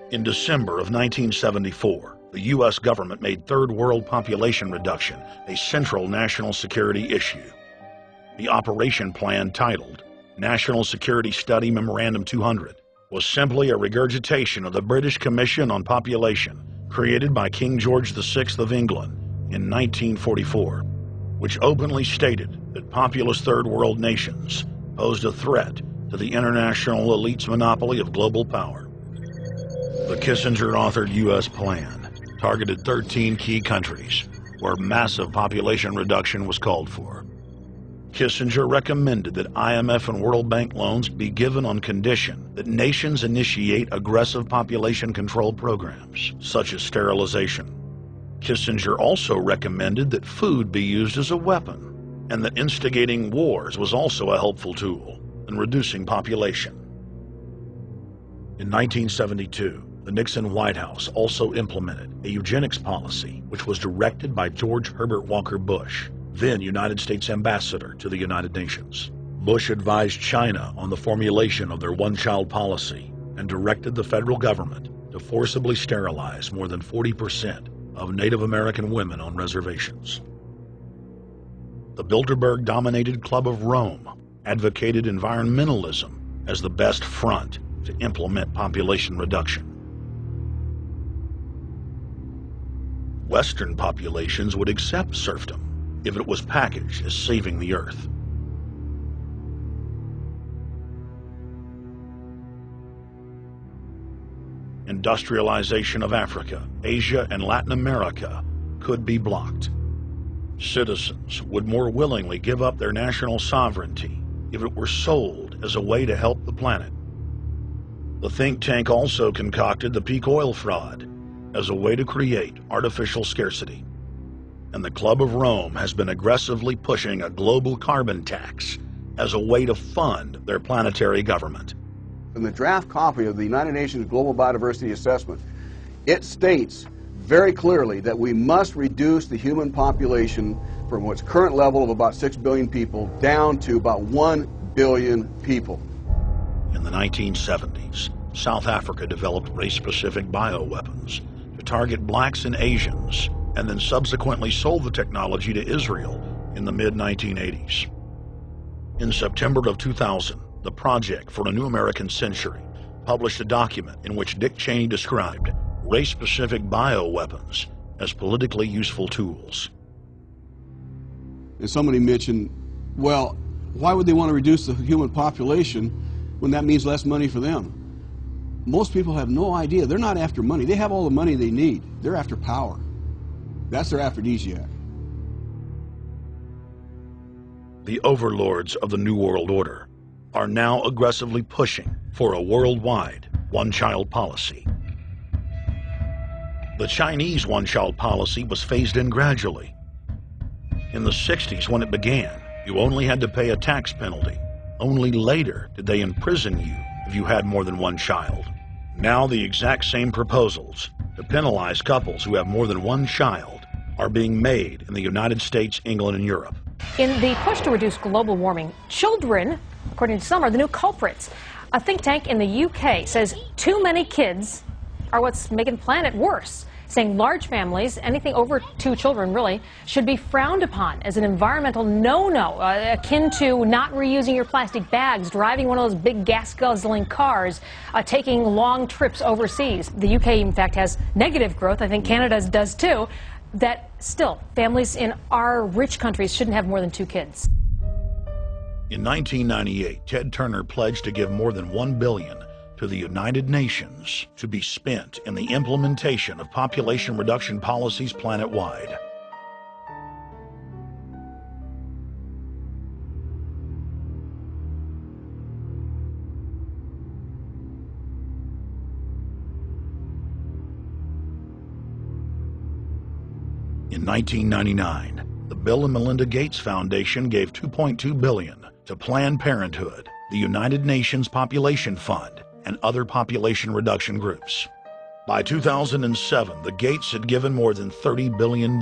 In December of 1974, the U.S. government made Third World population reduction a central national security issue. The operation plan, titled National Security Study Memorandum 200, was simply a regurgitation of the British Commission on Population, created by King George VI of England in 1944, which openly stated that populous Third World nations posed a threat to the international elite's monopoly of global power. The Kissinger-authored U.S. plan targeted 13 key countries where massive population reduction was called for. Kissinger recommended that IMF and World Bank loans be given on condition that nations initiate aggressive population control programs, such as sterilization. Kissinger also recommended that food be used as a weapon, and that instigating wars was also a helpful tool in reducing population. In 1972, the Nixon White House also implemented a eugenics policy, which was directed by George Herbert Walker Bush, then United States Ambassador to the United Nations. Bush advised China on the formulation of their one-child policy and directed the federal government to forcibly sterilize more than 40% of Native American women on reservations. The Bilderberg-dominated Club of Rome advocated environmentalism as the best front to implement population reduction. Western populations would accept serfdom if it was packaged as saving the earth. Industrialization of Africa, Asia, and Latin America could be blocked. Citizens would more willingly give up their national sovereignty if it were sold as a way to help the planet. The think tank also concocted the peak oil fraud as a way to create artificial scarcity. And the Club of Rome has been aggressively pushing a global carbon tax as a way to fund their planetary government. In the draft copy of the United Nations Global Biodiversity Assessment, it states very clearly that we must reduce the human population from its current level of about 6 billion people down to about 1 billion people. In the 1970s, South Africa developed race-specific bioweapons to target blacks and Asians, and then subsequently sold the technology to Israel in the mid-1980s. In September of 2000, the Project for a New American Century published a document in which Dick Cheney described race-specific bioweapons as politically useful tools. And somebody mentioned, well, why would they want to reduce the human population when that means less money for them? Most people have no idea. They're not after money. They have all the money they need. They're after power. That's their aphrodisiac. The overlords of the New World Order are now aggressively pushing for a worldwide one-child policy. The Chinese one-child policy was phased in gradually. In the 60s, when it began, you only had to pay a tax penalty. Only later did they imprison you if you had more than one child. Now the exact same proposals to penalize couples who have more than one child are being made in the United States, England, and Europe. In the push to reduce global warming, children, according to some, are the new culprits. A think tank in the UK says too many kids are what's making the planet worse, saying large families, anything over 2 children really, should be frowned upon as an environmental no-no, akin to not reusing your plastic bags, driving one of those big gas-guzzling cars, taking long trips overseas. The UK, in fact, has negative growth. I think Canada does too. That still, families in our rich countries shouldn't have more than 2 kids. In 1998, Ted Turner pledged to give more than $1 billion to the United Nations to be spent in the implementation of population reduction policies planet-wide. In 1999, the Bill and Melinda Gates Foundation gave $2.2 billion to Planned Parenthood, the United Nations Population Fund, and other population reduction groups. By 2007, the Gates had given more than $30 billion,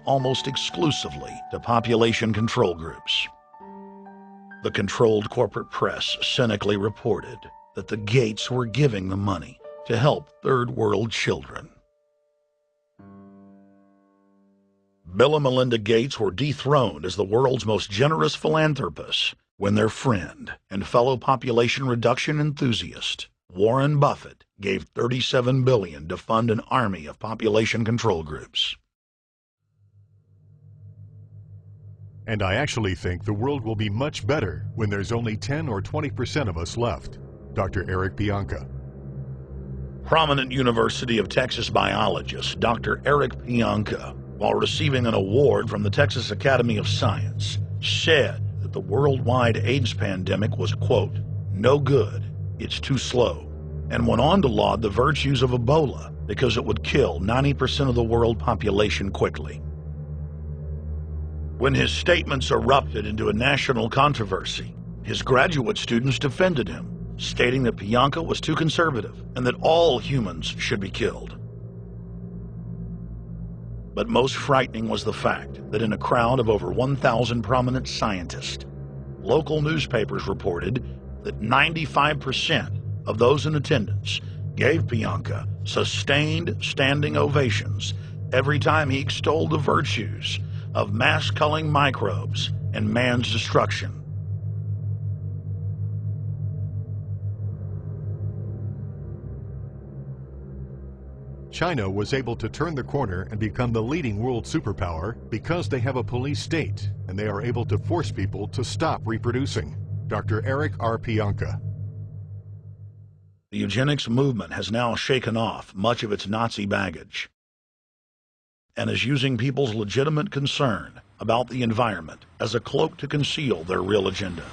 almost exclusively to population control groups. The controlled corporate press cynically reported that the Gates were giving the money to help third world children. Bill and Melinda Gates were dethroned as the world's most generous philanthropists when their friend and fellow population reduction enthusiast, Warren Buffett, gave $37 billion to fund an army of population control groups. And I actually think the world will be much better when there's only 10 or 20% of us left. Dr. Eric Pianka. Prominent University of Texas biologist Dr. Eric Pianka, while receiving an award from the Texas Academy of Science, said that the worldwide AIDS pandemic was, quote, no good, it's too slow, and went on to laud the virtues of Ebola because it would kill 90% of the world population quickly. When his statements erupted into a national controversy, his graduate students defended him, stating that Pianka was too conservative and that all humans should be killed. But most frightening was the fact that in a crowd of over 1,000 prominent scientists, local newspapers reported that 95% of those in attendance gave Pianka sustained standing ovations every time he extolled the virtues of mass-culling microbes and man's destruction. China was able to turn the corner and become the leading world superpower because they have a police state and they are able to force people to stop reproducing. Dr. Eric R. Pianka. The eugenics movement has now shaken off much of its Nazi baggage and is using people's legitimate concern about the environment as a cloak to conceal their real agenda.